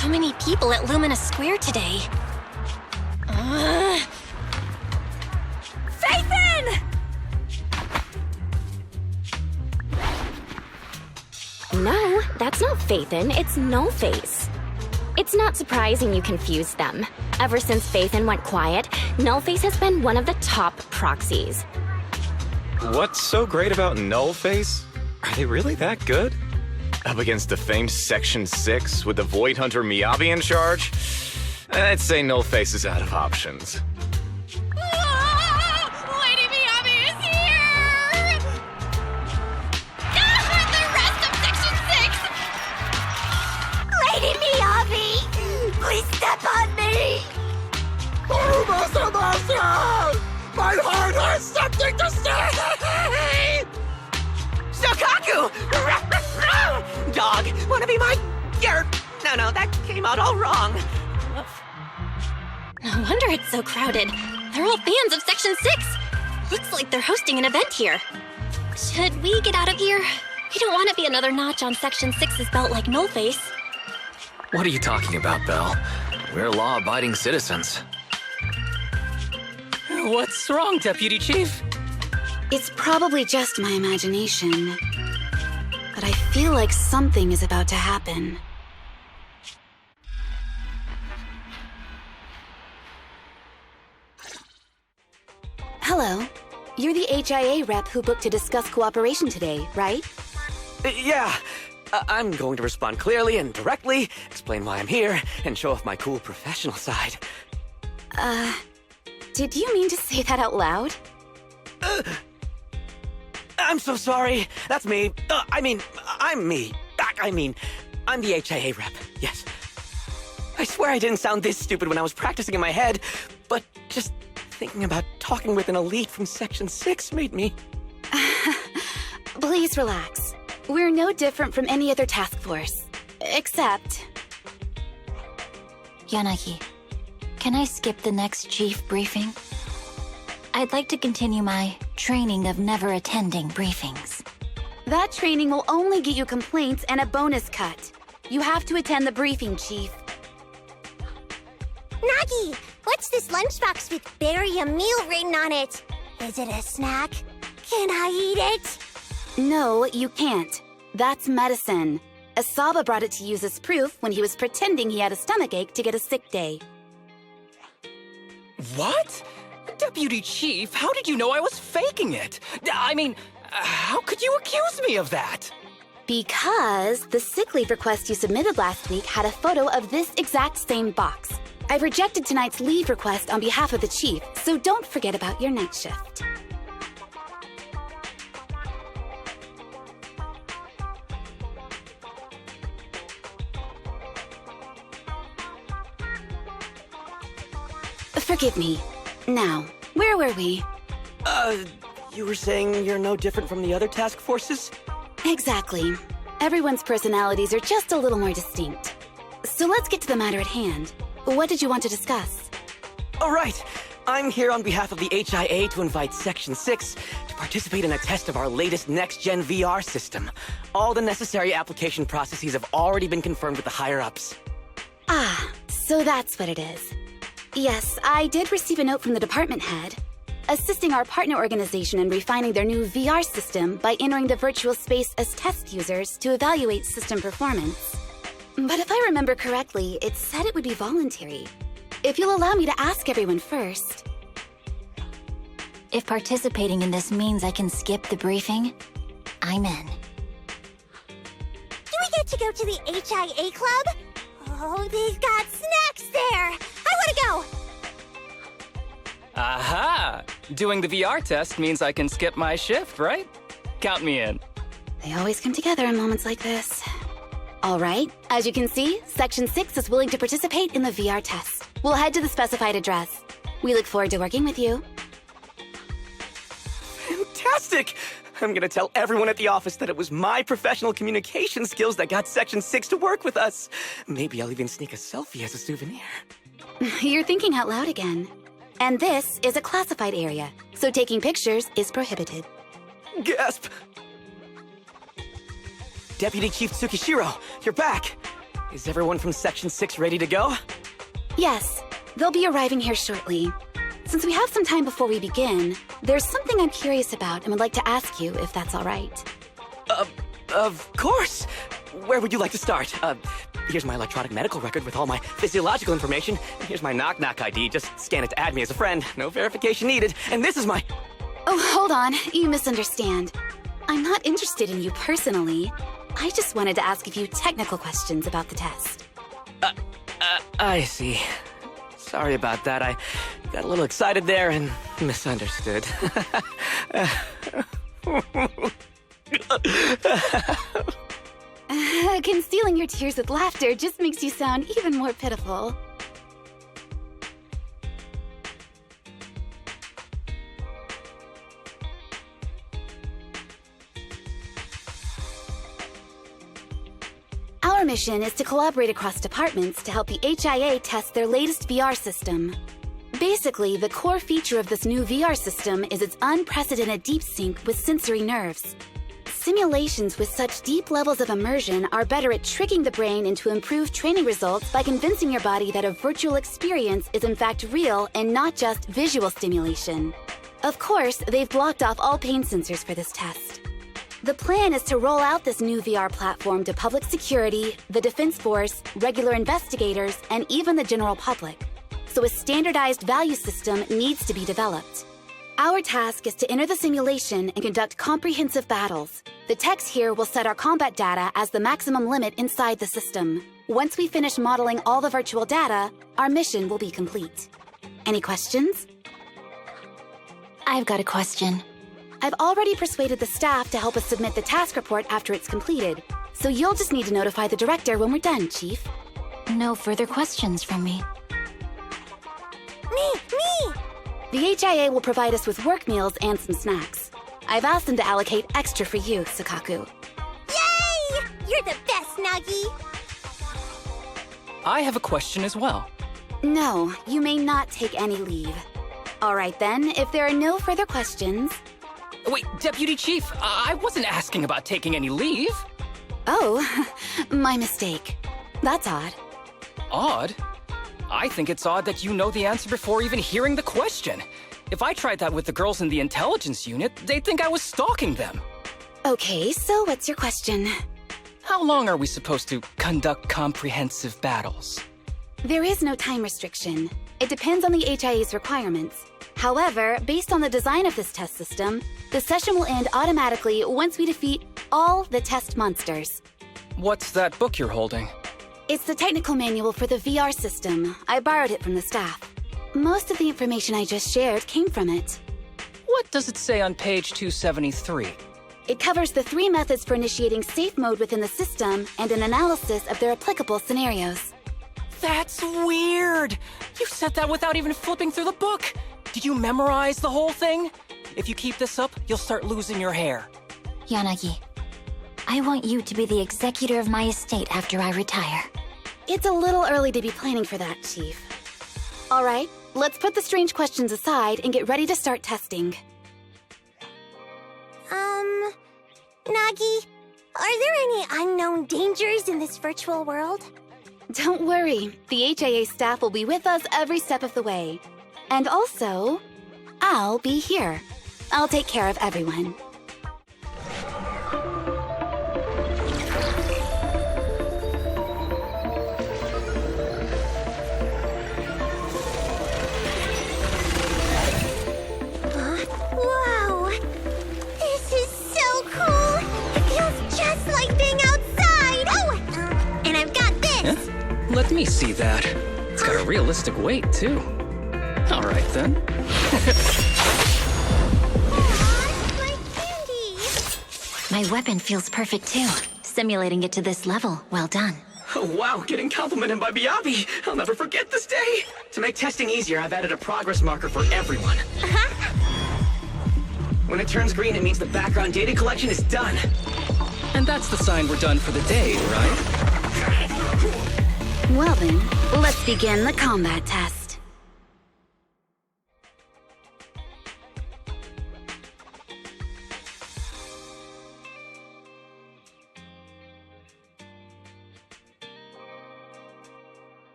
So many people at Lumina Square today. Phaethon! No, that's not Phaethon, it's Nullface. It's not surprising you confused them. Ever since Phaethon went quiet, Nullface has been one of the top proxies. What's so great about Nullface? Are they really that good? Up against the famed Section 6 with the Void Hunter Miyabi in charge? I'd say Nullface is out of options. Lady Miyabi is here! The rest of Section 6! Lady Miyabi! Please step on me! My heart has something to say! Shokaku! Dog, wanna be my... No, that came out all wrong. No wonder it's so crowded. They're all fans of Section 6. Looks like they're hosting an event here. Should we get out of here? We don't want to be another notch on Section 6's belt like Nullface. What are you talking about, Belle? We're law-abiding citizens. What's wrong, Deputy Chief? It's probably just my imagination. But I feel like something is about to happen. Hello. You're the HIA rep who booked to discuss cooperation today, right? Yeah. I'm going to respond clearly and directly, explain why I'm here, and show off my cool professional side. Did you mean to say that out loud? I'm so sorry. That's me. I'm me. I'm the HIA rep. Yes. I swear I didn't sound this stupid when I was practicing in my head, but just thinking about talking with an elite from Section 6 made me... Please relax. We're no different from any other task force. Except... Yanagi, can I skip the next chief briefing? I'd like to continue my training of never attending briefings. That training will only get you complaints and a bonus cut. You have to attend the briefing, Chief. Nagi, what's this lunchbox with "bury a meal" written on it? Is it a snack? Can I eat it? No, you can't. That's medicine. Asaba brought it to use as proof when he was pretending he had a stomachache to get a sick day. What? Deputy Chief, how did you know I was faking it? I mean, how could you accuse me of that? Because the sick leave request you submitted last week had a photo of this exact same box. I've rejected tonight's leave request on behalf of the Chief, so don't forget about your night shift. Forgive me. Now, where were we? You were saying you're no different from the other task forces? Exactly. Everyone's personalities are just a little more distinct. So let's get to the matter at hand. What did you want to discuss? All right. I'm here on behalf of the HIA to invite Section 6 to participate in a test of our latest next-gen VR system. All the necessary application processes have already been confirmed with the higher-ups. Ah, so that's what it is. Yes, I did receive a note from the department head, assisting our partner organization in refining their new VR system by entering the virtual space as test users to evaluate system performance. But if I remember correctly, it said it would be voluntary. If you'll allow me to ask everyone first. If participating in this means I can skip the briefing, I'm in. Do we get to go to the HIA club? Oh, they've got snacks there! I want to go! Aha! Doing the VR test means I can skip my shift, right? Count me in. They always come together in moments like this. All right, as you can see, Section 6 is willing to participate in the VR test. We'll head to the specified address. We look forward to working with you. Fantastic! I'm gonna tell everyone at the office that it was my professional communication skills that got Section 6 to work with us. Maybe I'll even sneak a selfie as a souvenir. You're thinking out loud again. And this is a classified area, so taking pictures is prohibited. Gasp! Deputy Chief Tsukishiro, you're back! Is everyone from Section 6 ready to go? Yes, they'll be arriving here shortly. Since we have some time before we begin, there's something I'm curious about and would like to ask you if that's all right. Of course! Where would you like to start? Here's my electronic medical record with all my physiological information. Here's my knock-knock ID. Just scan it to add me as a friend. No verification needed. And this is my... Oh, hold on. You misunderstand. I'm not interested in you personally. I just wanted to ask a few technical questions about the test. I see. Sorry about that. I got a little excited there and misunderstood. Concealing your tears with laughter just makes you sound even more pitiful. Our mission is to collaborate across departments to help the HIA test their latest VR system. Basically, the core feature of this new VR system is its unprecedented deep sync with sensory nerves. Simulations with such deep levels of immersion are better at tricking the brain into improved training results by convincing your body that a virtual experience is in fact real and not just visual stimulation. Of course, they've blocked off all pain sensors for this test. The plan is to roll out this new VR platform to public security, the Defense Force, regular investigators, and even the general public. So a standardized value system needs to be developed. Our task is to enter the simulation and conduct comprehensive battles. The techs here will set our combat data as the maximum limit inside the system. Once we finish modeling all the virtual data, our mission will be complete. Any questions? I've got a question. I've already persuaded the staff to help us submit the task report after it's completed, so you'll just need to notify the director when we're done, Chief. No further questions from me. Me! The HIA will provide us with work meals and some snacks. I've asked them to allocate extra for you, Sakaku. Yay! You're the best, Nagi! I have a question as well. No, you may not take any leave. All right then, if there are no further questions... Wait, Deputy Chief, I wasn't asking about taking any leave. Oh, my mistake. That's odd. Odd? I think it's odd that you know the answer before even hearing the question. If I tried that with the girls in the intelligence unit, they'd think I was stalking them. Okay, so what's your question? How long are we supposed to conduct comprehensive battles? There is no time restriction. It depends on the HIA's requirements. However, based on the design of this test system, the session will end automatically once we defeat all the test monsters. What's that book you're holding? It's the technical manual for the VR system. I borrowed it from the staff. Most of the information I just shared came from it. What does it say on page 273? It covers the 3 methods for initiating safe mode within the system and an analysis of their applicable scenarios. That's weird! You said that without even flipping through the book! Did you memorize the whole thing? If you keep this up, you'll start losing your hair. Yanagi, I want you to be the executor of my estate after I retire. It's a little early to be planning for that, Chief. All right, let's put the strange questions aside and get ready to start testing. Nagi, are there any unknown dangers in this virtual world? Don't worry, the HIA staff will be with us every step of the way. And also, I'll be here. I'll take care of everyone. Wow! This is so cool! It feels just like being outside! Oh! And I've got this! Huh? Let me see that. It's got a realistic weight, too. All right, then. My candy! My weapon feels perfect too. Simulating it to this level, well done. Oh, wow, getting complimented by Biabi. I'll never forget this day. To make testing easier, I've added a progress marker for everyone. When it turns green, it means the background data collection is done. And that's the sign we're done for the day, right? Well then, let's begin the combat test.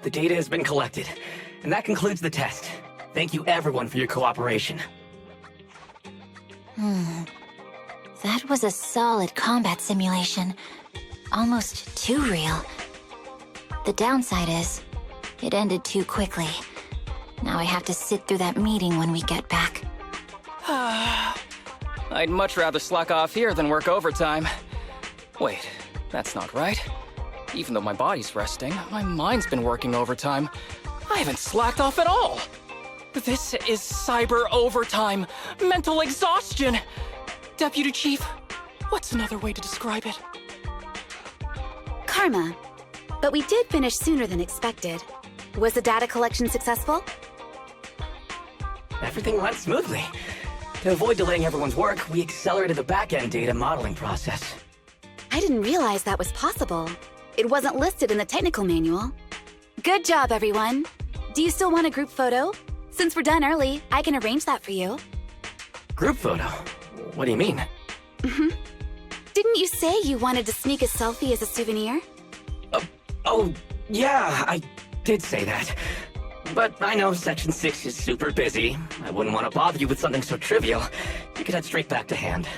The data has been collected, and that concludes the test. Thank you everyone for your cooperation. That was a solid combat simulation. Almost too real. The downside is, it ended too quickly. Now I have to sit through that meeting when we get back. I'd much rather slack off here than work overtime. Wait, that's not right. Even though my body's resting, my mind's been working overtime. I haven't slacked off at all. This is cyber overtime. Mental exhaustion. Deputy Chief, what's another way to describe it? Karma. But we did finish sooner than expected. Was the data collection successful? Everything went smoothly. To avoid delaying everyone's work, we accelerated the back-end data modeling process. I didn't realize that was possible. It wasn't listed in the technical manual. Good job, everyone. Do you still want a group photo? Since we're done early, I can arrange that for you. Group photo? What do you mean? Didn't you say you wanted to sneak a selfie as a souvenir? Oh, yeah, I did say that. But I know Section 6 is super busy. I wouldn't want to bother you with something so trivial. You could head straight back to hand.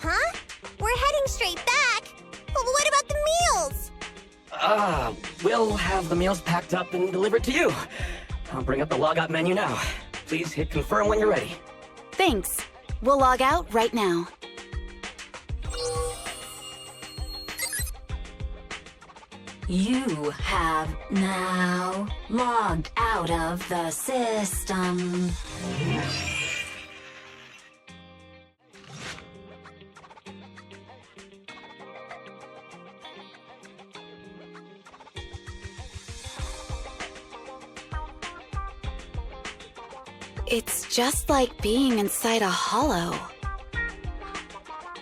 Huh? We're heading straight back? Well, what about the meals? We'll have the meals packed up and delivered to you. I'll bring up the logout menu now. Please hit confirm when you're ready. Thanks. We'll log out right now. You have now logged out of the system. It's just like being inside a hollow.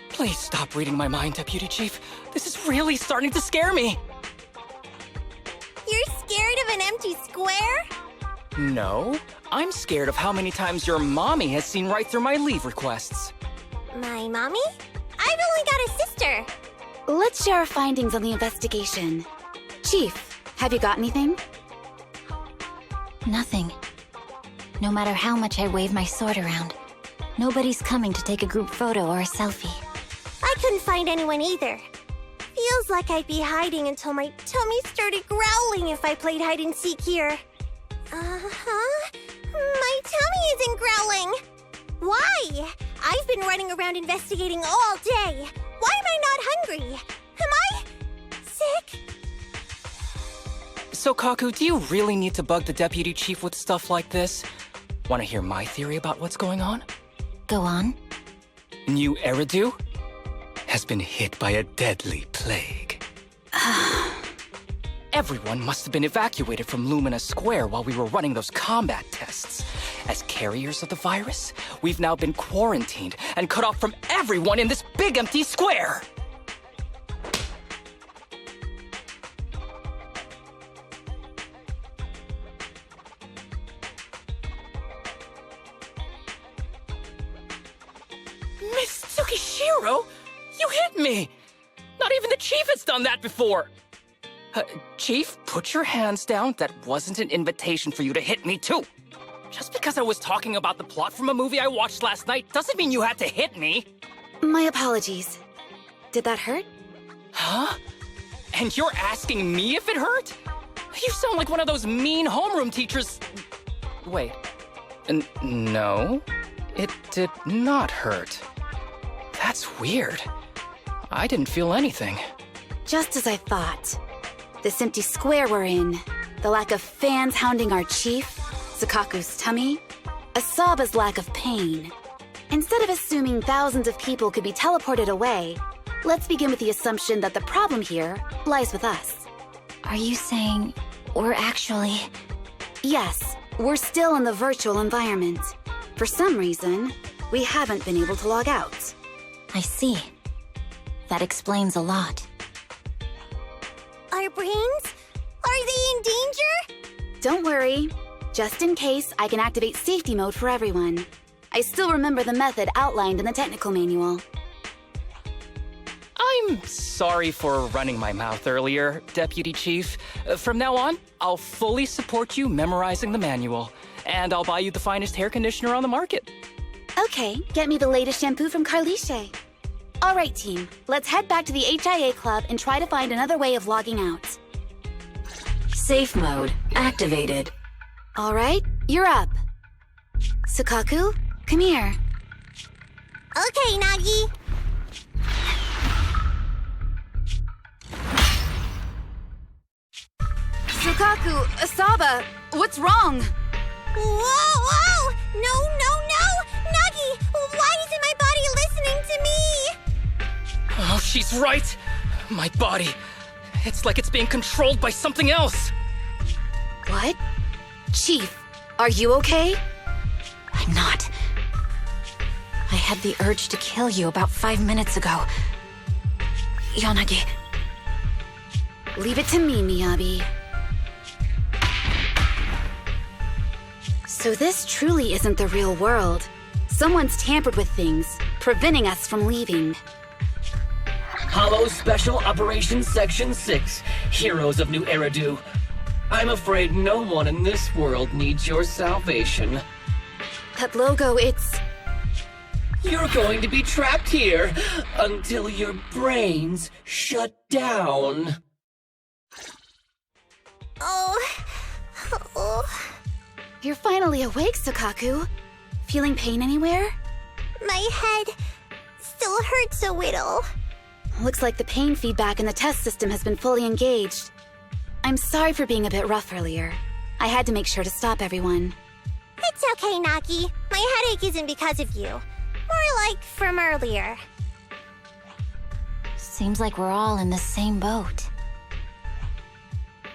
Please stop reading my mind, Deputy Chief. This is really starting to scare me. You're scared of an empty square? No, I'm scared of how many times your mommy has seen right through my leave requests. My mommy? I've only got a sister. Let's share our findings on the investigation. Chief, have you got anything? Nothing. No matter how much I wave my sword around, nobody's coming to take a group photo or a selfie. I couldn't find anyone either. Feels like I'd be hiding until my tummy started growling if I played hide-and-seek here. Uh-huh. My tummy isn't growling. Why? I've been running around investigating all day. Why am I not hungry? Am I sick? So, Kaku, do you really need to bug the Deputy Chief with stuff like this? Want to hear my theory about what's going on? Go on. New Eridu has been hit by a deadly plague. Everyone must have been evacuated from Lumina Square while we were running those combat tests. As carriers of the virus, we've now been quarantined and cut off from everyone in this big empty square. Miss Tsukishiro, you hit me! Not even the Chief has done that before! Chief, put your hands down. That wasn't an invitation for you to hit me, too. Just because I was talking about the plot from a movie I watched last night doesn't mean you had to hit me. My apologies. Did that hurt? Huh? And you're asking me if it hurt? You sound like one of those mean homeroom teachers. Wait. No, it did not hurt. That's weird. I didn't feel anything. Just as I thought. This empty square we're in, the lack of fans hounding our chief, Sakaku's tummy, Asaba's lack of pain. Instead of assuming thousands of people could be teleported away, let's begin with the assumption that the problem here lies with us. Are you saying we're actually... Yes, we're still in the virtual environment. For some reason, we haven't been able to log out. I see. That explains a lot. Our brains? Are they in danger? Don't worry. Just in case, I can activate safety mode for everyone. I still remember the method outlined in the technical manual. I I'm sorry for running my mouth earlier, Deputy Chief. From now on, I'll fully support you memorizing the manual, and I'll buy you the finest hair conditioner on the market. Okay, get me the latest shampoo from Carliche. All right, team, let's head back to the HIA club and try to find another way of logging out. Safe mode activated. All right, you're up. Sukaku, come here. Okay, Nagi. Sukaku, Asaba, what's wrong? Whoa! No! Nagi, why isn't my body listening to me? Oh, she's right. My body. It's like it's being controlled by something else. What? Chief, are you okay? I'm not. I had the urge to kill you about 5 minutes ago. Yanagi. Leave it to me, Miyabi. So this truly isn't the real world. Someone's tampered with things, preventing us from leaving. Hollow Special Operations Section 6, Heroes of New Eridu. I'm afraid no one in this world needs your salvation. That logo, it's... You're going to be trapped here until your brains shut down. Oh. You're finally awake, Sukaku. Feeling pain anywhere? My head still hurts a little. Looks like the pain feedback in the test system has been fully engaged. I'm sorry for being a bit rough earlier. I had to make sure to stop everyone. It's okay, Nagi. My headache isn't because of you. More like from earlier. Seems like we're all in the same boat.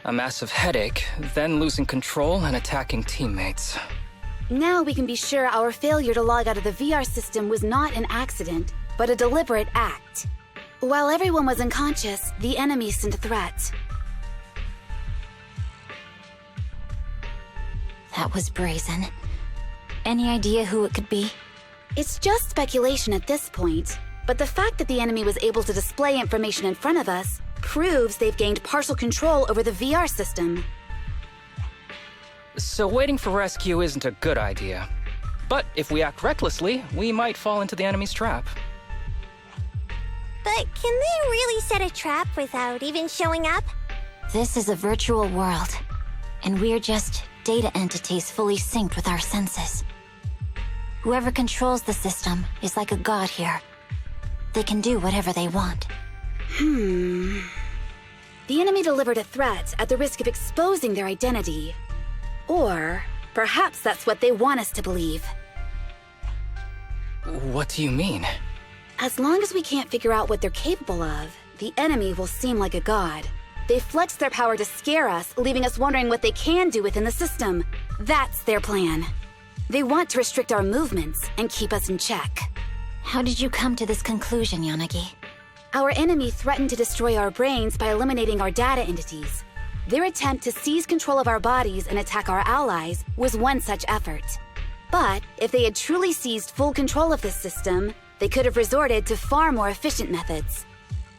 A massive headache, then losing control and attacking teammates. Now we can be sure our failure to log out of the VR system was not an accident, but a deliberate act. While everyone was unconscious, the enemy sent a threat. That was brazen. Any idea who it could be? It's just speculation at this point, but the fact that the enemy was able to display information in front of us proves they've gained partial control over the VR system. So waiting for rescue isn't a good idea. But if we act recklessly, we might fall into the enemy's trap. But can they really set a trap without even showing up? This is a virtual world, and we're just data entities fully synced with our senses. Whoever controls the system is like a god here. They can do whatever they want. The enemy delivered a threat at the risk of exposing their identity. Or perhaps that's what they want us to believe. What do you mean? As long as we can't figure out what they're capable of, the enemy will seem like a god. They flex their power to scare us, leaving us wondering what they can do within the system. That's their plan. They want to restrict our movements and keep us in check. How did you come to this conclusion, Yanagi? Our enemy threatened to destroy our brains by eliminating our data entities. Their attempt to seize control of our bodies and attack our allies was one such effort. But if they had truly seized full control of this system, they could have resorted to far more efficient methods.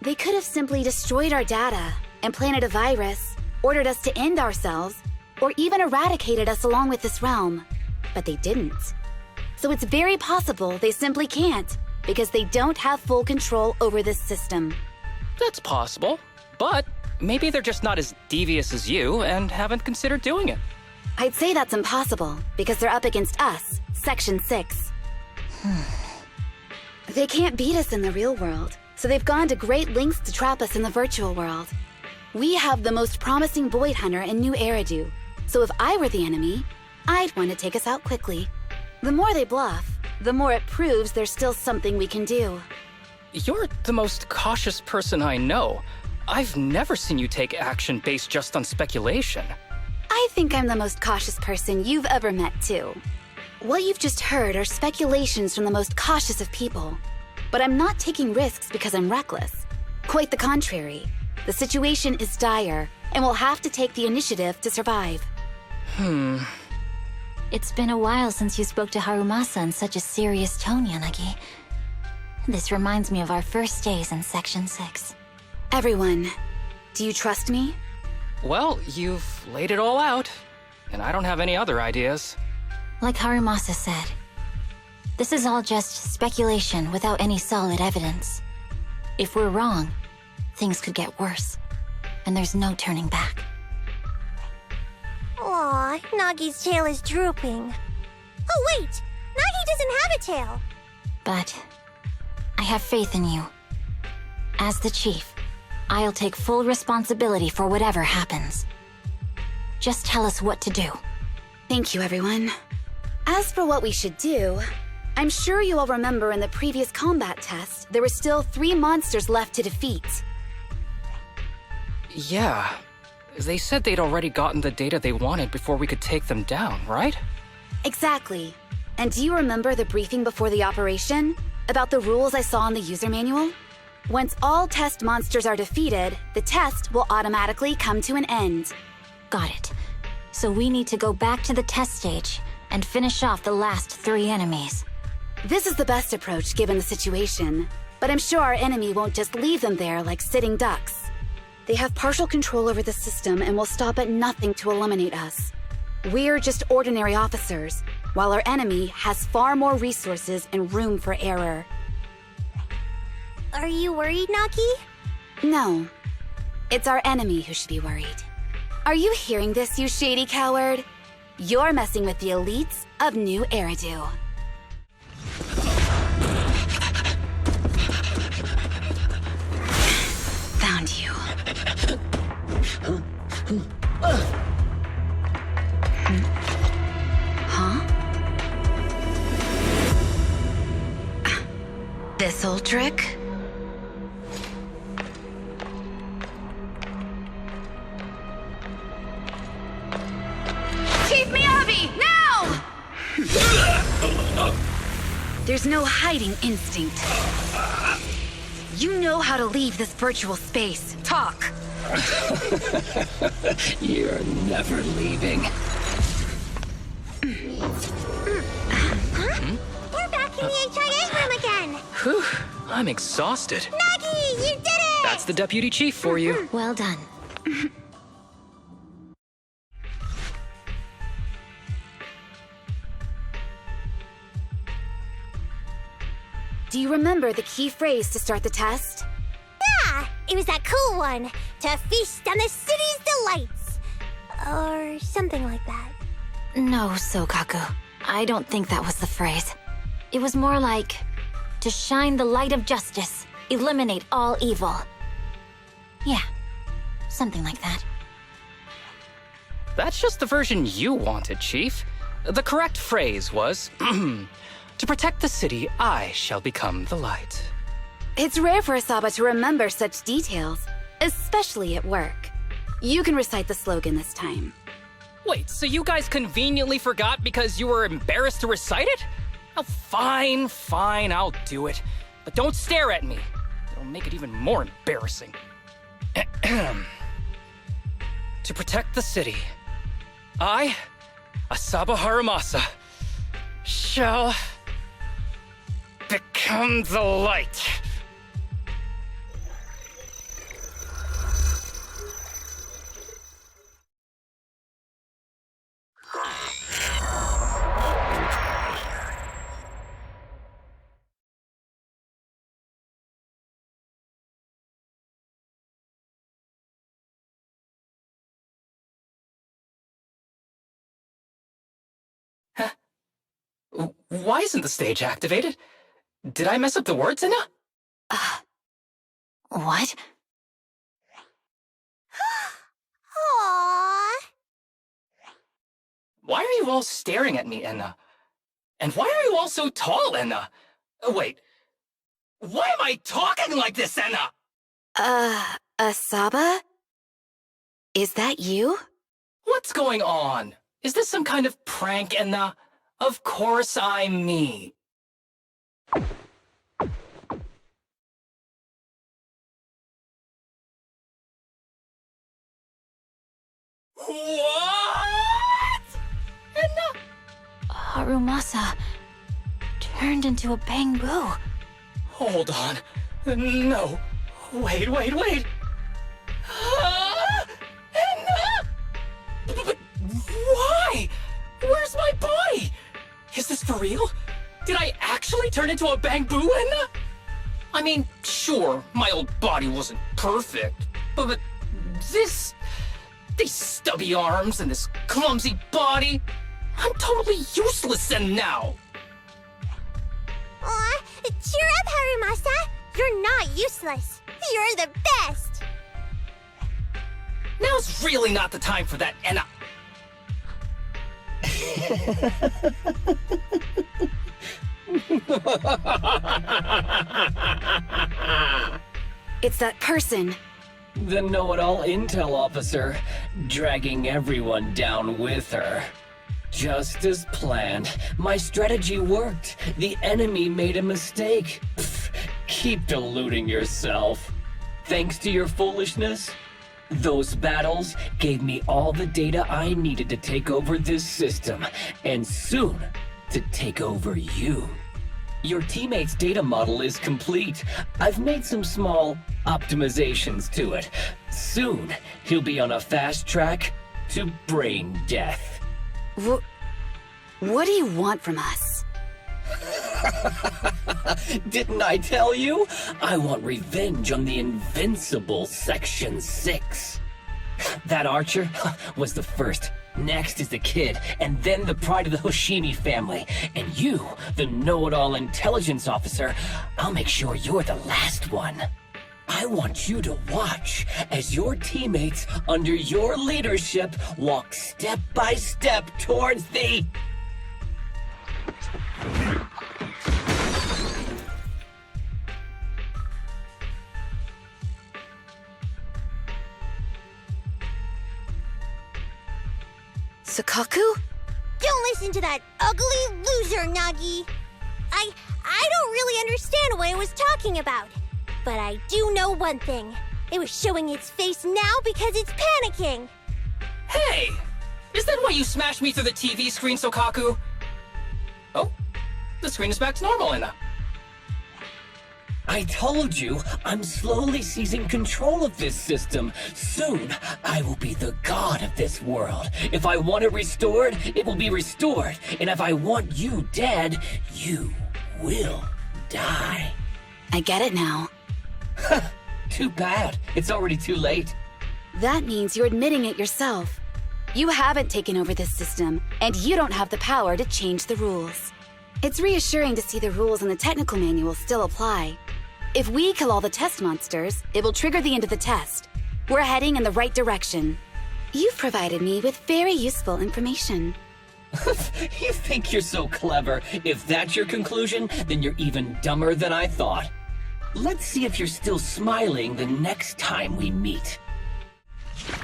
They could have simply destroyed our data, implanted a virus, ordered us to end ourselves, or even eradicated us along with this realm. But they didn't. So it's very possible they simply can't, because they don't have full control over this system. That's possible, but maybe they're just not as devious as you and haven't considered doing it. I'd say that's impossible, because they're up against us, Section 6. They can't beat us in the real world, so they've gone to great lengths to trap us in the virtual world. We have the most promising Void Hunter in New Eridu, so if I were the enemy, I'd want to take us out quickly. The more they bluff, the more it proves there's still something we can do. You're the most cautious person I know. I've never seen you take action based just on speculation. I think I'm the most cautious person you've ever met, too. What you've just heard are speculations from the most cautious of people. But I'm not taking risks because I'm reckless. Quite the contrary. The situation is dire, and we'll have to take the initiative to survive. It's been a while since you spoke to Harumasa in such a serious tone, Yanagi. This reminds me of our first days in Section 6. Everyone, do you trust me? Well, you've laid it all out, and I don't have any other ideas. Like Harumasa said, this is all just speculation without any solid evidence. If we're wrong, things could get worse, and there's no turning back. Aw, Nagi's tail is drooping. Oh wait! Nagi doesn't have a tail! But I have faith in you. As the chief, I'll take full responsibility for whatever happens. Just tell us what to do. Thank you, everyone. As for what we should do, I'm sure you all remember in the previous combat test, there were still 3 monsters left to defeat. Yeah. They said they'd already gotten the data they wanted before we could take them down, right? Exactly. And do you remember the briefing before the operation? About the rules I saw in the user manual? Once all test monsters are defeated, the test will automatically come to an end. Got it. So we need to go back to the test stage and finish off the last 3 enemies. This is the best approach given the situation, but I'm sure our enemy won't just leave them there like sitting ducks. They have partial control over the system and will stop at nothing to eliminate us. We're just ordinary officers, while our enemy has far more resources and room for error. Are you worried, Nagi? No. It's our enemy who should be worried. Are you hearing this, you shady coward? You're messing with the elites of New Eridu. Found you. Huh? This old trick? Chief Miyabi, now! There's no hiding instinct. You know how to leave this virtual space. Talk. You're never leaving. We're back in the HIA room again! Whew, I'm exhausted. Nagi, you did it! That's the deputy chief for you. Well done. Do you remember the key phrase to start the test? Yeah, it was that cool one. To feast on the city's delights. Or something like that. No, Sokaku. I don't think that was the phrase. It was more like, to shine the light of justice, eliminate all evil. Yeah, something like that. That's just the version you wanted, Chief. The correct phrase was, to protect the city, I shall become the light. It's rare for Asaba to remember such details, especially at work. You can recite the slogan this time. Wait, so you guys conveniently forgot because you were embarrassed to recite it? Oh, fine, I'll do it. But don't stare at me. It'll make it even more embarrassing. To protect the city, I, Asaba Harumasa, shall become the light. Why isn't the stage activated? Did I mess up the words, Inna? What? Aww. Why are you all staring at me, Enna? And why are you all so tall, Enna? Wait, why am I talking like this, Enna? Asaba? Is that you? What's going on? Is this some kind of prank, Enna? Of course I'm me. What? Enna? Harumasa turned into a bamboo. Hold on. No. Wait. But why? Where's my body? Is this for real? Did I actually turn into a bamboo henna? I mean, sure, my old body wasn't perfect, but these stubby arms and this clumsy body, I'm totally useless then now. Aw, cheer up, Harumasa. You're not useless. You're the best. Now's really not the time for that, and It's that person. The know-it-all intel officer, dragging everyone down with her. Just as planned. My strategy worked. The enemy made a mistake. Pfft, keep deluding yourself. Thanks to your foolishness, those battles gave me all the data I needed to take over this system, and soon to take over you. Your teammate's data model is complete. I've made some small optimizations to it. Soon, he'll be on a fast track to brain death. What do you want from us? Didn't I tell you? I want revenge on the invincible Section 6. That archer was the first. Next is the kid, and then the pride of the Hoshimi family. And you, the know-it-all intelligence officer, I'll make sure you're the last one. I want you to watch as your teammates under your leadership walk step by step towards the... Sukaku? Don't listen to that ugly loser, Nagi. I don't really understand what it was talking about. But I do know one thing. It was showing its face now because it's panicking. Hey! Is that why you smashed me through the TV screen, Sokaku? Oh, the screen is back to normal, Anna. I told you, I'm slowly seizing control of this system. Soon, I will be the god of this world. If I want it restored, it will be restored. And if I want you dead, you will die. I get it now. Too bad. It's already too late. That means you're admitting it yourself. You haven't taken over this system, and you don't have the power to change the rules. It's reassuring to see the rules in the technical manual still apply. If we kill all the test monsters, it will trigger the end of the test. We're heading in the right direction. You've provided me with very useful information. You think you're so clever. If that's your conclusion, then you're even dumber than I thought. Let's see if you're still smiling the next time we meet.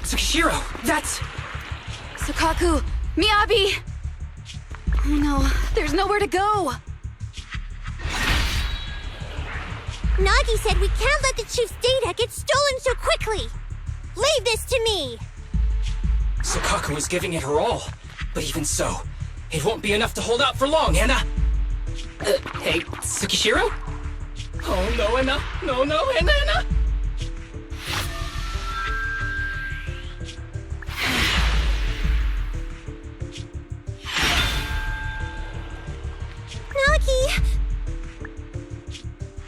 Tsukishiro, that's... Sukaku! Miyabi! Oh no, there's nowhere to go! Nagi said we can't let the chief's data get stolen so quickly. Leave this to me! Sukaku is giving it her all. But even so, it won't be enough to hold out for long, Anna. Hey, Tsukishiro? Oh, no, Anna. No, Anna. Nagi!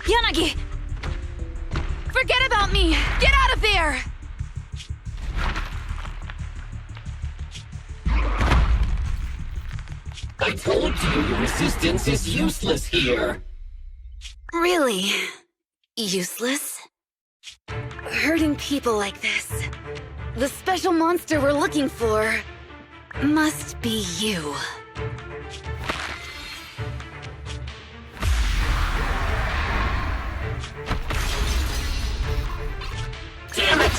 Yanagi! Forget about me! Get out of there! I told you resistance is useless here. Really? Useless? Hurting people like this. The special monster we're looking for must be you. Damn it!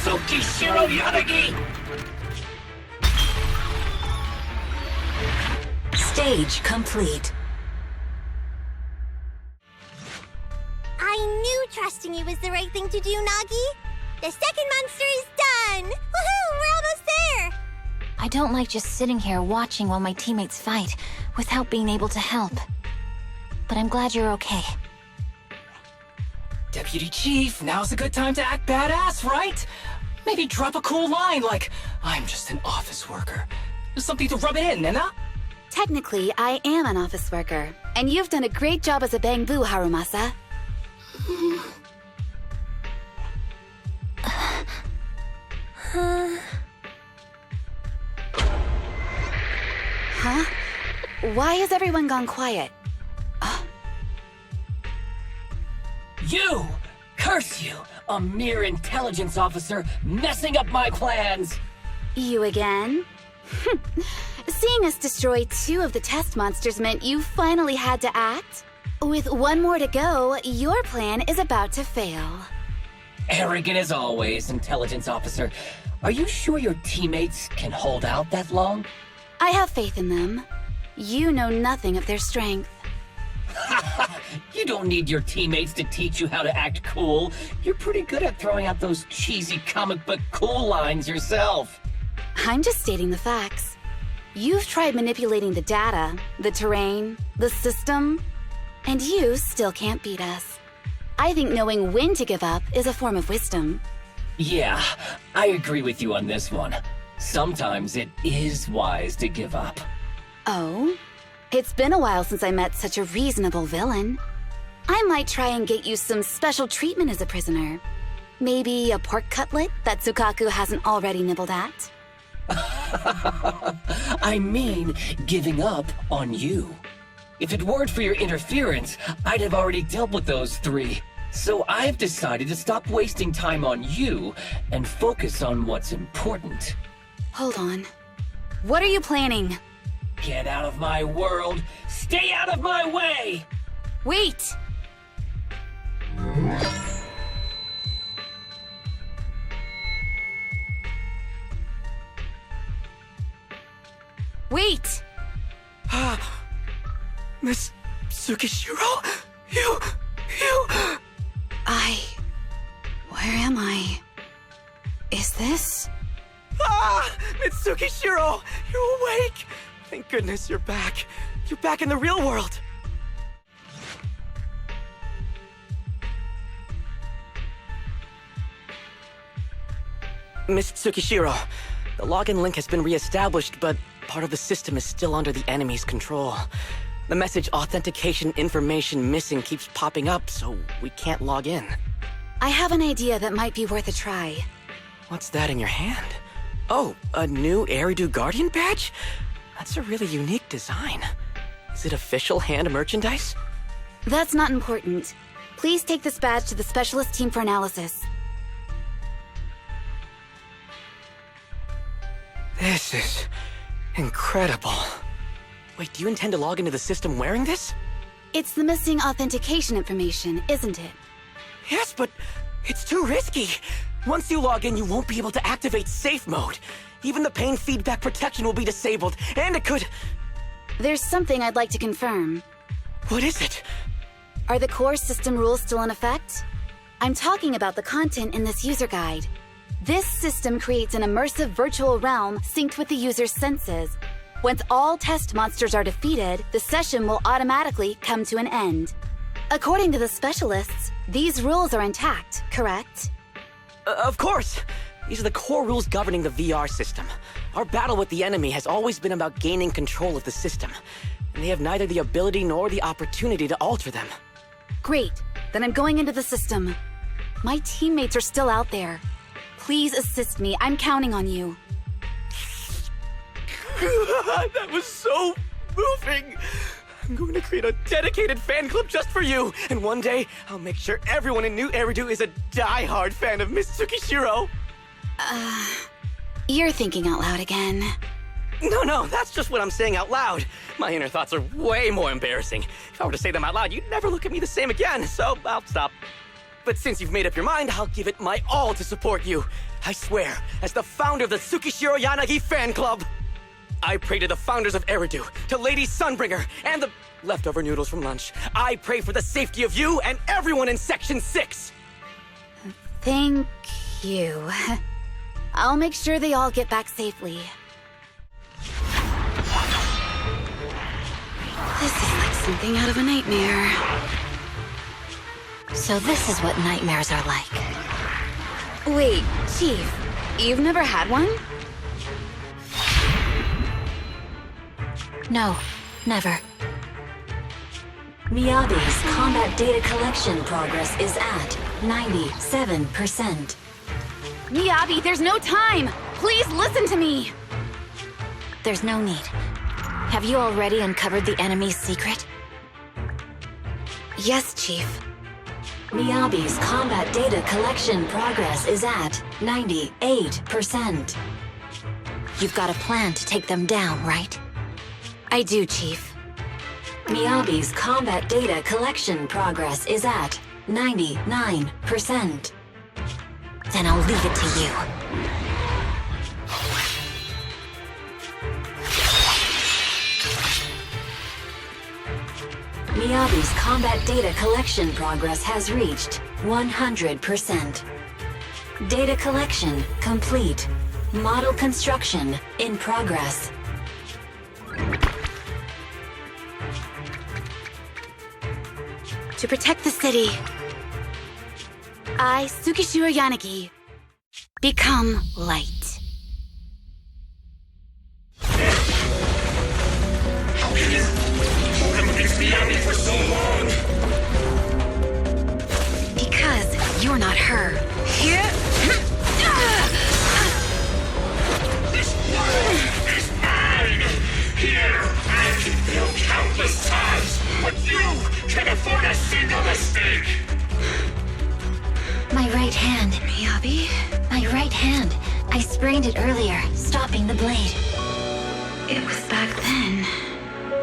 Tsukishiro Yanagi! Stage complete. I knew trusting you was the right thing to do, Nagi. The second monster is done! Woohoo! We're almost there! I don't like just sitting here watching while my teammates fight without being able to help. but I'm glad you're okay. Deputy Chief, now's a good time to act badass, right? Maybe drop a cool line like, I'm just an office worker. Something to rub it in, Nena? Technically, I am an office worker, and you've done a great job as a bamboo, Harumasa. Huh? Why has everyone gone quiet? You! Curse you! A mere intelligence officer messing up my plans! You again? Seeing us destroy 2 of the test monsters meant you finally had to act? With 1 more to go, your plan is about to fail. Arrogant as always, intelligence officer. Are you sure your teammates can hold out that long? I have faith in them. You know nothing of their strength. You don't need your teammates to teach you how to act cool. You're pretty good at throwing out those cheesy comic book cool lines yourself. I'm just stating the facts. You've tried manipulating the data, the terrain, the system, and you still can't beat us. I think knowing when to give up is a form of wisdom. Yeah, I agree with you on this one. Sometimes it is wise to give up. Oh? It's been a while since I met such a reasonable villain. I might try and get you some special treatment as a prisoner. Maybe a pork cutlet that Tsukaku hasn't already nibbled at? I mean, giving up on you. If it weren't for your interference, I'd have already dealt with those 3. So I've decided to stop wasting time on you and focus on what's important. Hold on. What are you planning? Get out of my world! Stay out of my way! Wait! Wait! Miss Tsukishiro? You... Where am I? Is this? Mitsukishiro! You're awake! Thank goodness you're back. You're back in the real world. Miss Tsukishiro, the login link has been re-established, but part of the system is still under the enemy's control. The message authentication information missing keeps popping up, so we can't log in. I have an idea that might be worth a try. What's that in your hand? Oh, a new Eridu Guardian badge? That's a really unique design. Is it official hand merchandise? That's not important. Please take this badge to the specialist team for analysis. This is incredible. Wait, do you intend to log into the system wearing this? It's the missing authentication information, isn't it? Yes, but it's too risky. Once you log in, you won't be able to activate safe mode. Even the pain feedback protection will be disabled, and it could... There's something I'd like to confirm. What is it? Are the core system rules still in effect? I'm talking about the content in this user guide. This system creates an immersive virtual realm synced with the user's senses. Once all test monsters are defeated, the session will automatically come to an end. According to the specialists, these rules are intact, correct? Of course! These are the core rules governing the VR system. Our battle with the enemy has always been about gaining control of the system, and they have neither the ability nor the opportunity to alter them. Great. Then I'm going into the system. My teammates are still out there. Please assist me. I'm counting on you. That was so moving! I'm going to create a dedicated fan club just for you, and one day, I'll make sure everyone in New Eridu is a die-hard fan of Miss Tsukishiro. You're thinking out loud again. No, that's just what I'm saying out loud. My inner thoughts are way more embarrassing. If I were to say them out loud, you'd never look at me the same again, so I'll stop. But since you've made up your mind, I'll give it my all to support you. I swear, as the founder of the Tsukishiro Yanagi fan club, I pray to the founders of Eridu, to Lady Sunbringer, and the leftover noodles from lunch. I pray for the safety of you and everyone in Section 6! Thank you. I'll make sure they all get back safely. This is like Something out of a nightmare. So this is what nightmares are like. Wait, Chief, you've never had one? No, never. Miyabi's combat data collection progress is at 97%. Miyabi, there's no time! Please listen to me! There's no need. Have you already uncovered the enemy's secret? Yes, Chief. Miyabi's combat data collection progress is at 98%. You've got a plan to take them down, right? I do, Chief. Miyabi's combat data collection progress is at 99%. Then I'll leave it to you. Miyabi's combat data collection progress has reached 100%. Data collection complete. Model construction in progress. To protect the city, I, Tsukishiro Yanagi, become light. How can you hold him against Miyabi for so long? Because you're not her. This world is mine! Here, I can fail countless times, but you can afford a single mistake! My right hand. Miyabi? My right hand. I sprained it earlier, stopping the blade. It was back then.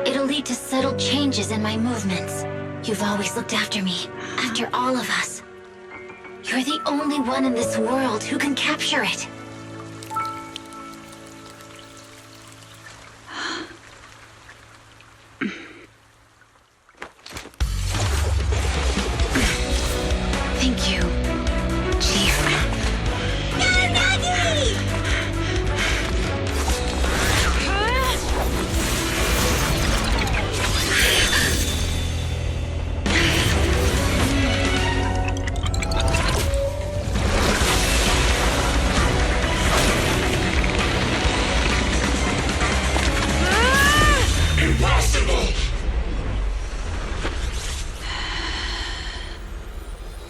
It'll lead to subtle changes in my movements. You've always looked after me, after all of us. You're the only one in this world who can capture it. Thank you, Chief. Impossible!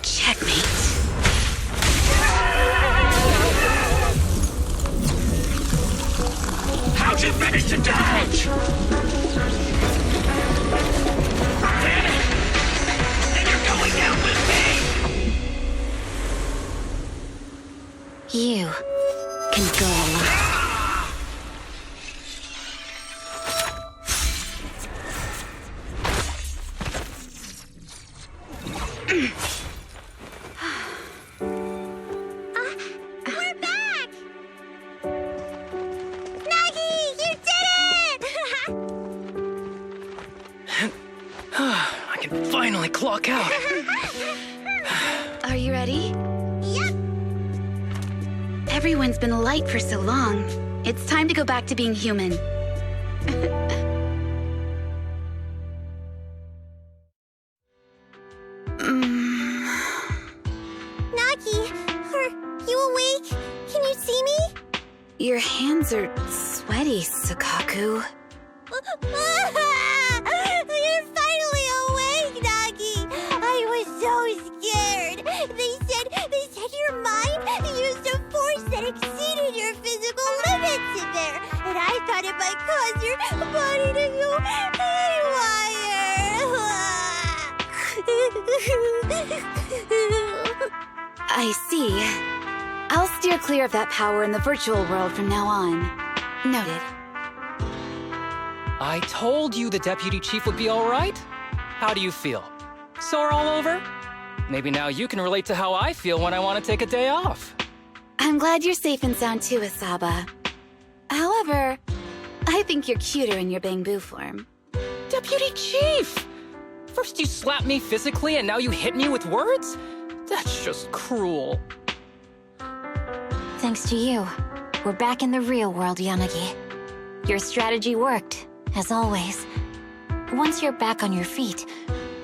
Checkmate. How'd you manage to dodge? And you're going down with me! You can go alone. We're back! Nagi, you did it! I can finally clock out. Are you ready? Yep. Everyone's been light for so long. It's time to go back to being human. Nagi, are you awake? Can you see me? Your hands are sweaty, Sukaku. You're finally awake, Nagi! I was so scared. They said your mind used a force that exceeded your physical limits in there. And I thought it might cause your body to go haywire. I see. I'll steer clear of that power in the virtual world from now on. Noted. I told you the deputy chief would be all right. How do you feel? Sore all over? Maybe now you can relate to how I feel when I want to take a day off. I'm glad you're safe and sound too, Asaba. However, I think you're cuter in your Bangbu form. Deputy chief! First you slap me physically and now you hit me with words? That's just cruel. Thanks to you, we're back in the real world, Yanagi. Your strategy worked, as always. once you're back on your feet,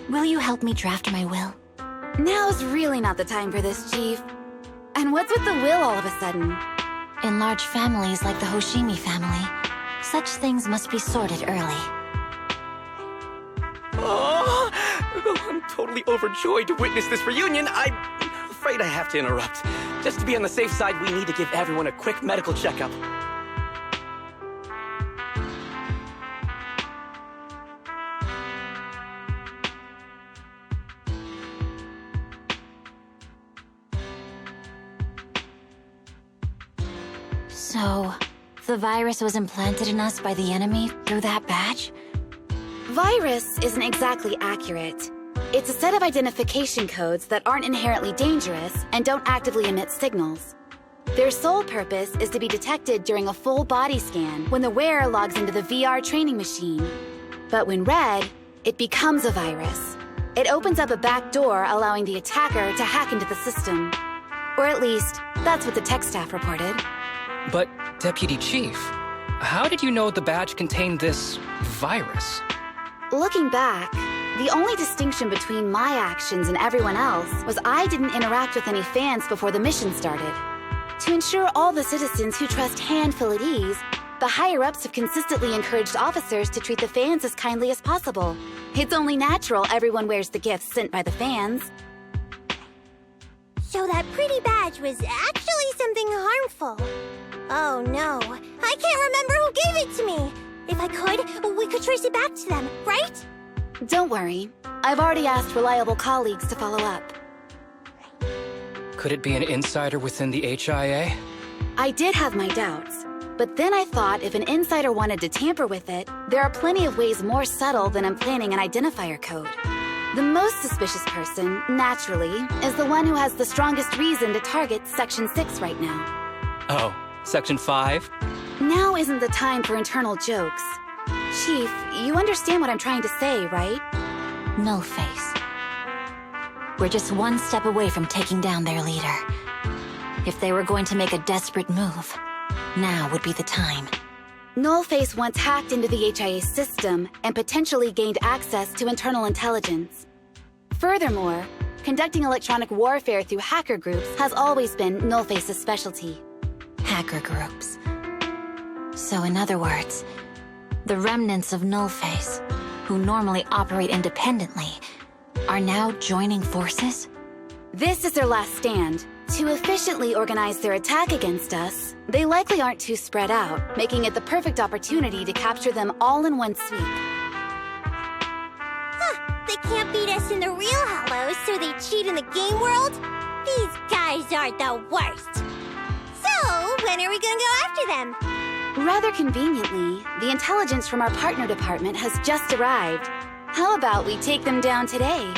will you help me draft my will? Now's really not the time for this, Chief. And what's with the will all of a sudden? In large families like the Hoshimi family, such things must be sorted early. Oh, I'm totally overjoyed to witness this reunion. I'm afraid I have to interrupt. Just to be on the safe side, we need to give everyone a quick medical checkup. So, the virus was implanted in us by the enemy through that badge? Virus isn't exactly accurate. It's a set of identification codes that aren't inherently dangerous and don't actively emit signals. Their sole purpose is to be detected during a full body scan when the wearer logs into the VR training machine. But when read, it becomes a virus. It opens up a back door, allowing the attacker to hack into the system. Or at least, that's what the tech staff reported. But, Deputy Chief, how did you know the badge contained this virus? Looking back, the only distinction between my actions and everyone else was I didn't interact with any fans before the mission started. To ensure all the citizens who trust Han feel at ease, the higher-ups have consistently encouraged officers to treat the fans as kindly as possible. It's only natural everyone wears the gifts sent by the fans. So that pretty badge was actually something harmful. Oh no, I can't remember who gave it to me. If I could, we could trace it back to them, right? Don't worry. I've already asked reliable colleagues to follow up. Could it be an insider within the HIA? I did have my doubts, but then I thought if an insider wanted to tamper with it, there are plenty of ways more subtle than implanting an identifier code. The most suspicious person, naturally, is the one who has the strongest reason to target Section 6 right now. Oh, Section 5? Now isn't the time for internal jokes. Chief, you understand what I'm trying to say, right? Nullface. We're just one step away from taking down their leader. If they were going to make a desperate move, now would be the time. Nullface once hacked into the HIA system and potentially gained access to internal intelligence. Furthermore, conducting electronic warfare through hacker groups has always been Nullface's specialty. Hacker groups. So in other words, the remnants of Nullface, who normally operate independently, are now joining forces? This is their last stand. To efficiently organize their attack against us, they likely aren't too spread out, making it the perfect opportunity to capture them all in one sweep. Huh, they can't beat us in the real Hollows, so they cheat in the game world? These guys are the worst. So, when are we gonna go after them? Rather conveniently, the intelligence from our partner department has just arrived. How about we take them down today?